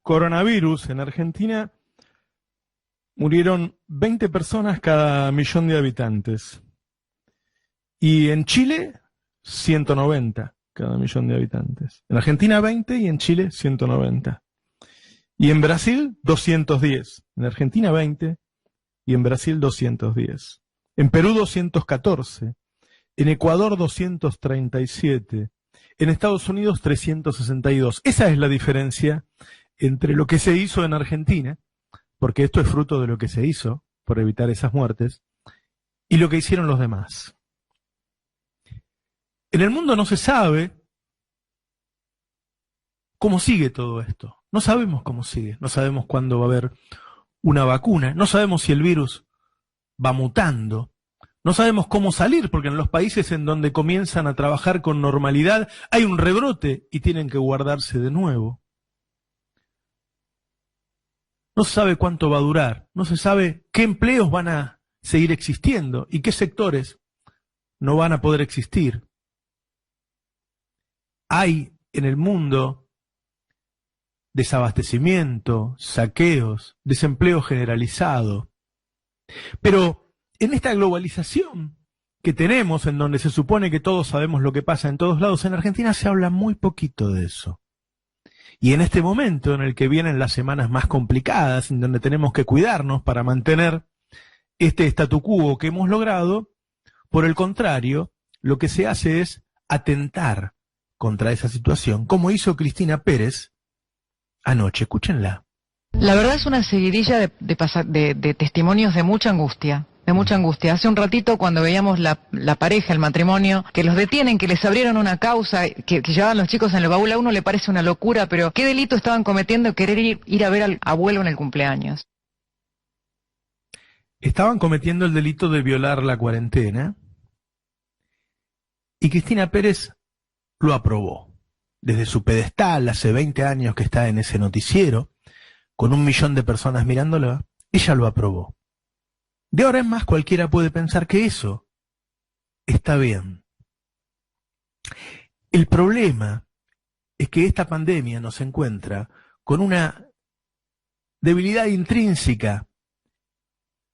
coronavirus en Argentina murieron 20 personas cada millón de habitantes. Y en Chile, 190 cada millón de habitantes. En Argentina 20 y en Chile 190. Y en Brasil 210. En Argentina 20 y en Brasil 210. En Perú 214. En Ecuador 237. En Estados Unidos 362. Esa es la diferencia entre lo que se hizo en Argentina, porque esto es fruto de lo que se hizo por evitar esas muertes, y lo que hicieron los demás. En el mundo no se sabe cómo sigue todo esto. No sabemos cómo sigue. No sabemos cuándo va a haber una vacuna. No sabemos si el virus va mutando. No sabemos cómo salir, porque en los países en donde comienzan a trabajar con normalidad hay un rebrote y tienen que guardarse de nuevo. No se sabe cuánto va a durar. No se sabe qué empleos van a seguir existiendo y qué sectores no van a poder existir. Hay en el mundo desabastecimiento, saqueos, desempleo generalizado. Pero en esta globalización que tenemos, en donde se supone que todos sabemos lo que pasa en todos lados, en Argentina se habla muy poquito de eso. Y en este momento en el que vienen las semanas más complicadas, en donde tenemos que cuidarnos para mantener este statu quo que hemos logrado, por el contrario, lo que se hace es atentar contra esa situación, como hizo Cristina Pérez anoche. Escúchenla. La verdad es una seguidilla de testimonios de mucha angustia. Hace un ratito cuando veíamos la pareja, el matrimonio, que los detienen, que les abrieron una causa, que llevaban los chicos en el baúl, a uno le parece una locura, pero ¿qué delito estaban cometiendo querer ir a ver al abuelo en el cumpleaños? Estaban cometiendo el delito de violar la cuarentena y Cristina Pérez lo aprobó. Desde su pedestal, hace 20 años que está en ese noticiero, con 1 millón de personas mirándola, ella lo aprobó. De ahora en más cualquiera puede pensar que eso está bien. El problema es que esta pandemia nos encuentra con una debilidad intrínseca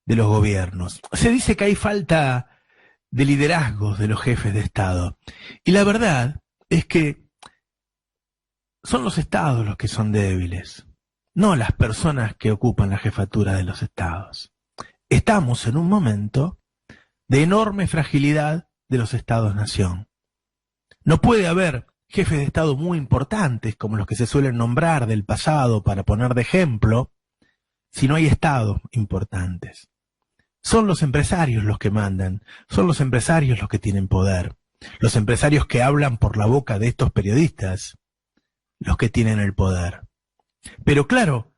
de los gobiernos. Se dice que hay falta de liderazgos de los jefes de Estado. Y la verdad es que son los estados los que son débiles, no las personas que ocupan la jefatura de los estados. Estamos en un momento de enorme fragilidad de los estados-nación. No puede haber jefes de Estado muy importantes, como los que se suelen nombrar del pasado para poner de ejemplo, si no hay estados importantes. Son los empresarios los que mandan, son los empresarios los que tienen poder, los empresarios que hablan por la boca de estos periodistas, los que tienen el poder. Pero claro,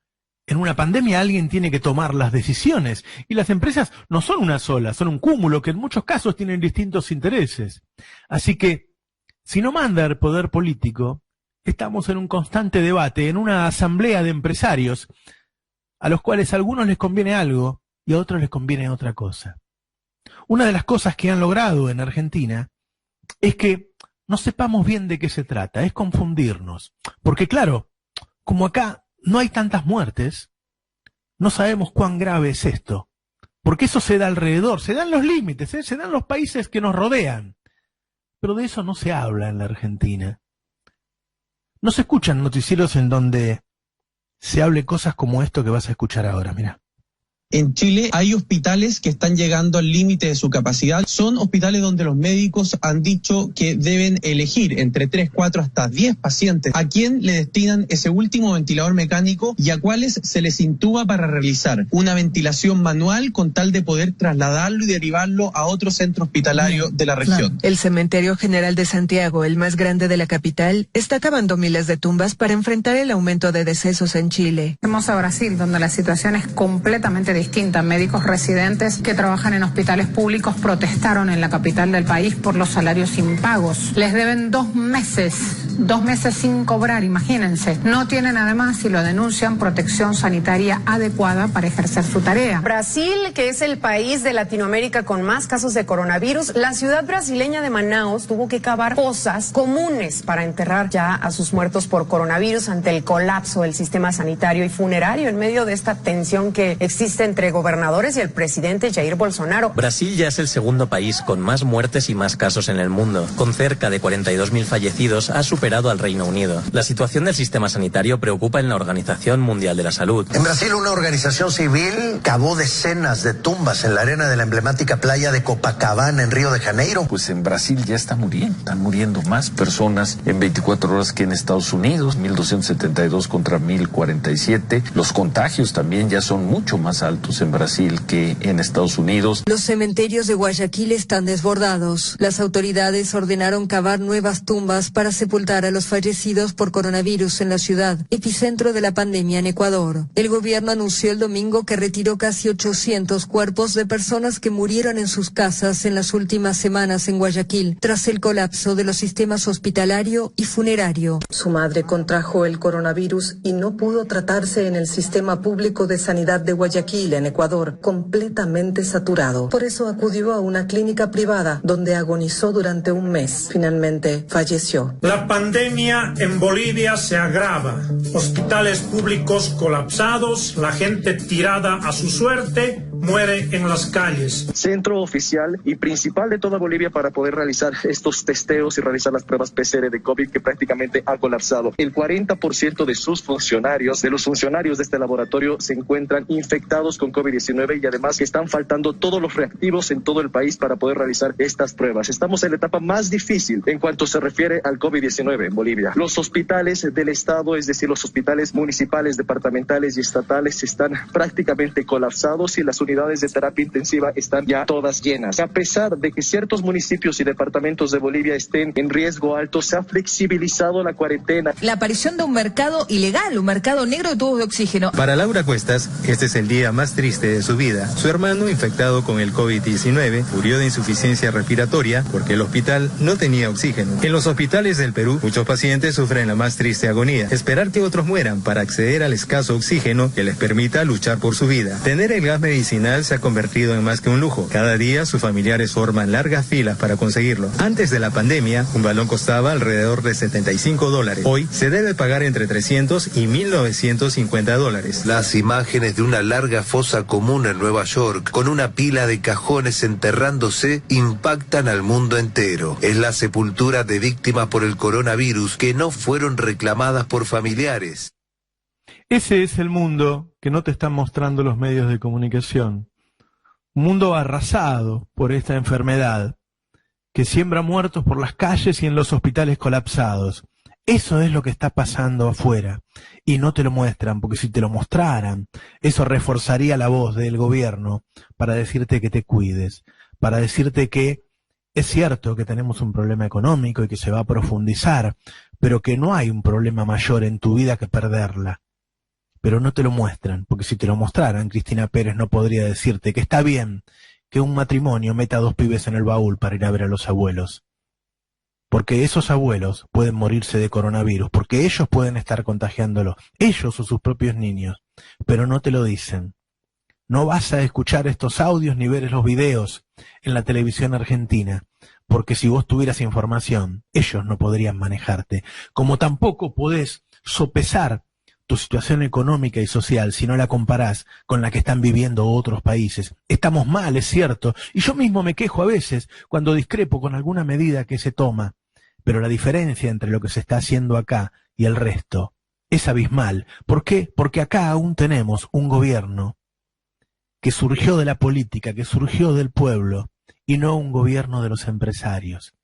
en una pandemia alguien tiene que tomar las decisiones, y las empresas no son una sola, son un cúmulo que en muchos casos tienen distintos intereses. Así que, si no manda el poder político, estamos en un constante debate, en una asamblea de empresarios, a los cuales a algunos les conviene algo y a otros les conviene otra cosa. Una de las cosas que han logrado en Argentina es que no sepamos bien de qué se trata, es confundirnos. Porque claro, como acá no hay tantas muertes, no sabemos cuán grave es esto. Porque eso se da alrededor, se dan los límites, se dan los países que nos rodean. Pero de eso no se habla en la Argentina. No se escuchan noticieros en donde se hable cosas como esto que vas a escuchar ahora, mira. En Chile hay hospitales que están llegando al límite de su capacidad. Son hospitales donde los médicos han dicho que deben elegir entre 3, 4 hasta 10 pacientes a quién le destinan ese último ventilador mecánico y a cuáles se les intuba para realizar una ventilación manual con tal de poder trasladarlo y derivarlo a otro centro hospitalario de la región. El Cementerio General de Santiago, el más grande de la capital, está cavando miles de tumbas para enfrentar el aumento de decesos en Chile. Vamos a Brasil, donde la situación es completamente distinta. Médicos residentes que trabajan en hospitales públicos protestaron en la capital del país por los salarios impagos. Les deben 2 meses 2 meses sin cobrar, imagínense. No tienen además, si lo denuncian, protección sanitaria adecuada para ejercer su tarea. Brasil, que es el país de Latinoamérica con más casos de coronavirus, la ciudad brasileña de Manaus tuvo que cavar fosas comunes para enterrar ya a sus muertos por coronavirus ante el colapso del sistema sanitario y funerario en medio de esta tensión que existe entre gobernadores y el presidente Jair Bolsonaro. Brasil ya es el segundo país con más muertes y más casos en el mundo. Con cerca de 42.000 fallecidos, ha superado al Reino Unido. La situación del sistema sanitario preocupa en la Organización Mundial de la Salud. En Brasil, una organización civil cavó decenas de tumbas en la arena de la emblemática playa de Copacabana, en Río de Janeiro. Pues en Brasil ya están muriendo más personas en 24 horas que en Estados Unidos, 1.272 contra 1.047. Los contagios también ya son mucho más altos en Brasil que en Estados Unidos. Los cementerios de Guayaquil están desbordados. Las autoridades ordenaron cavar nuevas tumbas para sepultar a los fallecidos por coronavirus en la ciudad, epicentro de la pandemia en Ecuador. El gobierno anunció el domingo que retiró casi 800 cuerpos de personas que murieron en sus casas en las últimas semanas en Guayaquil, tras el colapso de los sistemas hospitalario y funerario. Su madre contrajo el coronavirus y no pudo tratarse en el sistema público de sanidad de Guayaquil, en Ecuador, completamente saturado. Por eso acudió a una clínica privada, donde agonizó durante un mes. Finalmente falleció. La pandemia en Bolivia se agrava. Hospitales públicos colapsados, la gente tirada a su suerte, muere en las calles. Centro oficial y principal de toda Bolivia para poder realizar estos testeos y realizar las pruebas PCR de COVID, que prácticamente ha colapsado. El 40% de sus funcionarios, de los funcionarios de este laboratorio, se encuentran infectados con COVID-19 y además que están faltando todos los reactivos en todo el país para poder realizar estas pruebas. Estamos en la etapa más difícil en cuanto se refiere al COVID-19 en Bolivia. Los hospitales del Estado, es decir, los hospitales municipales, departamentales y estatales, están prácticamente colapsados y las unidades de terapia intensiva están ya todas llenas. A pesar de que ciertos municipios y departamentos de Bolivia estén en riesgo alto, se ha flexibilizado la cuarentena. La aparición de un mercado ilegal, un mercado negro de tubos de oxígeno. Para Laura Cuestas, este es el día más triste de su vida. Su hermano, infectado con el COVID-19, murió de insuficiencia respiratoria porque el hospital no tenía oxígeno. En los hospitales del Perú, muchos pacientes sufren la más triste agonía: esperar que otros mueran para acceder al escaso oxígeno que les permita luchar por su vida. Tener el gas medicinal se ha convertido en más que un lujo. Cada día sus familiares forman largas filas para conseguirlo. Antes de la pandemia, un balón costaba alrededor de $75. Hoy se debe pagar entre $300 y $1.950. Las imágenes de una larga fosa común en Nueva York, con una pila de cajones enterrándose, impactan al mundo entero. Es la sepultura de víctimas por el coronavirus que no fueron reclamadas por familiares. Ese es el mundo que no te están mostrando los medios de comunicación. Un mundo arrasado por esta enfermedad, que siembra muertos por las calles y en los hospitales colapsados. Eso es lo que está pasando afuera, y no te lo muestran, porque si te lo mostraran, eso reforzaría la voz del gobierno para decirte que te cuides, para decirte que es cierto que tenemos un problema económico y que se va a profundizar, pero que no hay un problema mayor en tu vida que perderla. Pero no te lo muestran, porque si te lo mostraran, Cristina Pérez no podría decirte que está bien que un matrimonio meta a 2 pibes en el baúl para ir a ver a los abuelos. Porque esos abuelos pueden morirse de coronavirus, porque ellos pueden estar contagiándolo, ellos o sus propios niños, pero no te lo dicen. No vas a escuchar estos audios ni ver los videos en la televisión argentina, porque si vos tuvieras información, ellos no podrían manejarte, como tampoco podés sopesar tu situación económica y social si no la comparás con la que están viviendo otros países. Estamos mal, es cierto, y yo mismo me quejo a veces cuando discrepo con alguna medida que se toma, pero la diferencia entre lo que se está haciendo acá y el resto es abismal. ¿Por qué? Porque acá aún tenemos un gobierno que surgió de la política, que surgió del pueblo, y no un gobierno de los empresarios.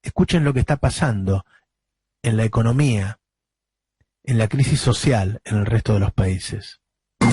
Escuchen lo que está pasando en la economía, en la crisis social en el resto de los países.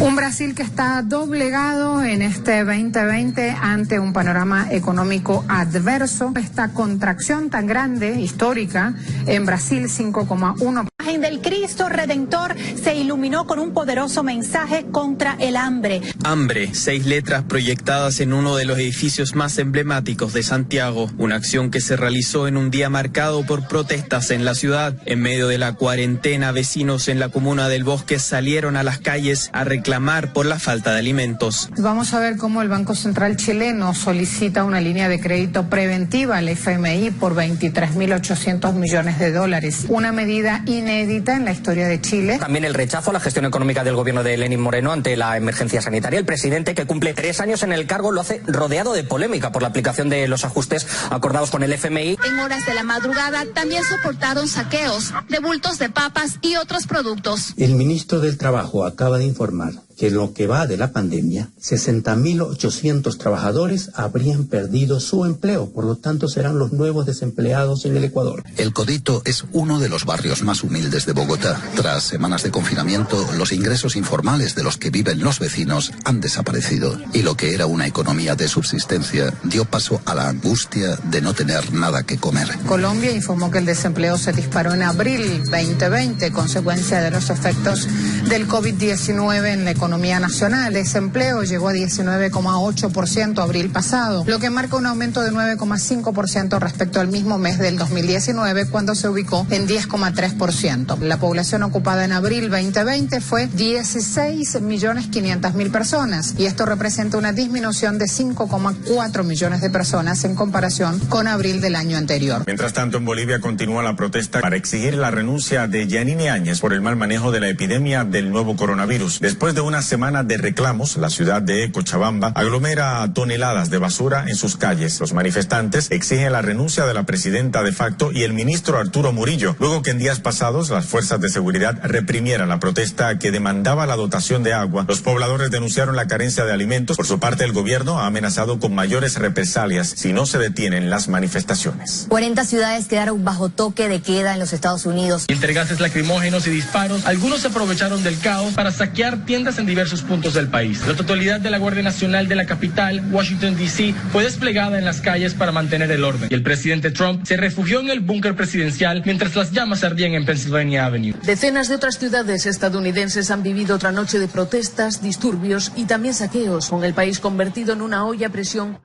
Un Brasil que está doblegado en este 2020 ante un panorama económico adverso. Esta contracción tan grande, histórica, en Brasil 5,1%. La imagen del Cristo Redentor se iluminó con un poderoso mensaje contra el hambre. Hambre, 6 letras proyectadas en uno de los edificios más emblemáticos de Santiago. Una acción que se realizó en un día marcado por protestas en la ciudad. En medio de la cuarentena, vecinos en la comuna del Bosque salieron a las calles a reclamar por la falta de alimentos. Vamos a ver cómo el Banco Central chileno solicita una línea de crédito preventiva al FMI por 23.800 millones de dólares. Una medida inédita en la historia de Chile. También el rechazo a la gestión económica del gobierno de Lenín Moreno ante la emergencia sanitaria. El presidente, que cumple 3 años en el cargo, lo hace rodeado de polémica por la aplicación de los ajustes acordados con el FMI. En horas de la madrugada también soportaron saqueos de bultos de papas y otros productos. El ministro del Trabajo acaba de informar que en lo que va de la pandemia, 60.800 trabajadores habrían perdido su empleo, por lo tanto serán los nuevos desempleados en el Ecuador. El Codito es uno de los barrios más humildes de Bogotá. Tras semanas de confinamiento, los ingresos informales de los que viven los vecinos han desaparecido y lo que era una economía de subsistencia dio paso a la angustia de no tener nada que comer. Colombia informó que el desempleo se disparó en abril 2020, consecuencia de los efectos del COVID-19 en la economía nacional. El desempleo llegó a 19,8% abril pasado, lo que marca un aumento de 9,5% respecto al mismo mes del 2019, cuando se ubicó en 10,3%. La población ocupada en abril 2020 fue 16.500.000 personas, y esto representa una disminución de 5,4 millones de personas en comparación con abril del año anterior. Mientras tanto, en Bolivia continúa la protesta para exigir la renuncia de Yanine Áñez por el mal manejo de la epidemia del nuevo coronavirus. Después de una semana de reclamos, la ciudad de Cochabamba aglomera toneladas de basura en sus calles. Los manifestantes exigen la renuncia de la presidenta de facto y el ministro Arturo Murillo, luego que en días pasados las fuerzas de seguridad reprimieran la protesta que demandaba la dotación de agua. Los pobladores denunciaron la carencia de alimentos. Por su parte, el gobierno ha amenazado con mayores represalias si no se detienen las manifestaciones. 40 ciudades quedaron bajo toque de queda en los Estados Unidos. Entre gases lacrimógenos y disparos, algunos se aprovecharon del caos para saquear tiendas en diversos puntos del país. La totalidad de la Guardia Nacional de la capital, Washington, D.C., fue desplegada en las calles para mantener el orden. Y el presidente Trump se refugió en el búnker presidencial mientras las llamas ardían en Pennsylvania Avenue. Decenas de otras ciudades estadounidenses han vivido otra noche de protestas, disturbios y también saqueos, con el país convertido en una olla a presión.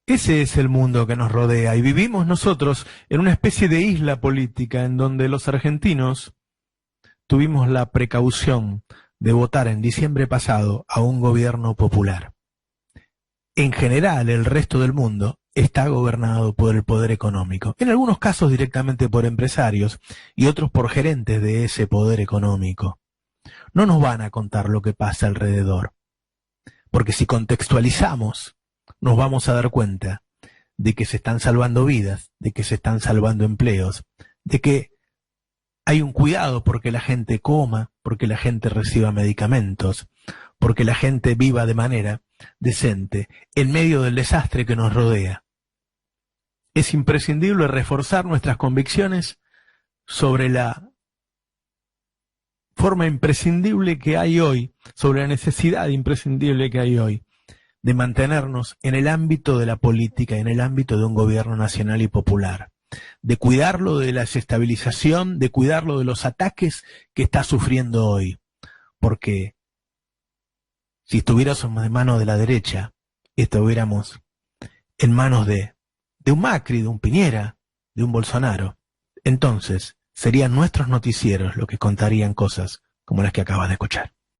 Ese es el mundo que nos rodea, y vivimos nosotros en una especie de isla política en donde los argentinos tuvimos la precaución de votar en diciembre pasado a un gobierno popular. En general, el resto del mundo está gobernado por el poder económico, en algunos casos directamente por empresarios y otros por gerentes de ese poder económico. No nos van a contar lo que pasa alrededor, porque si contextualizamos, nos vamos a dar cuenta de que se están salvando vidas, de que se están salvando empleos, de que hay un cuidado porque la gente coma, porque la gente reciba medicamentos, porque la gente viva de manera decente en medio del desastre que nos rodea. Es imprescindible reforzar nuestras convicciones sobre la forma imprescindible que hay hoy, sobre la necesidad imprescindible que hay hoy de mantenernos en el ámbito de la política, en el ámbito de un gobierno nacional y popular, de cuidarlo de la desestabilización, de cuidarlo de los ataques que está sufriendo hoy, porque si estuviéramos en manos de la derecha, estuviéramos en manos de un Macri, de un Piñera, de un Bolsonaro, entonces serían nuestros noticieros los que contarían cosas como las que acabas de escuchar.